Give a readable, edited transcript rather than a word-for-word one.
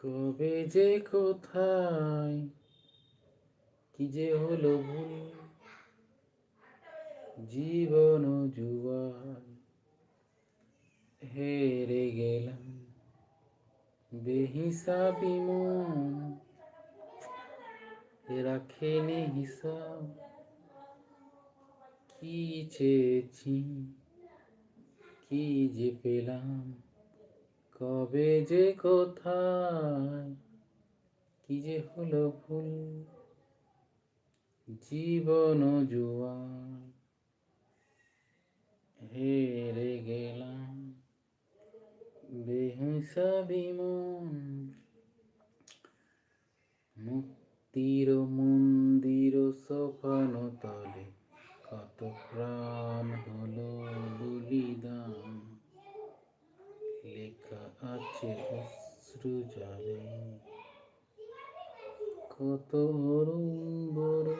কবে যে কোথায় কি যে হলো ভুল, জীবন জুয়ায় হেরে গেলাম। বেহিসাবি মন রাখেনি হিসাব, কি চেয়েছি কি যে পেলাম। কবে যে কোথায় কি যে হলো ভুল, জীবন জুয়ায় হেরে গেলাম। বেহিসাবি মন মুক্তির মন্দির সোপান তলে কত প্রাণ হলো বলিদান। লেখা আছে অশ্রু জলে কত অরুণ বড়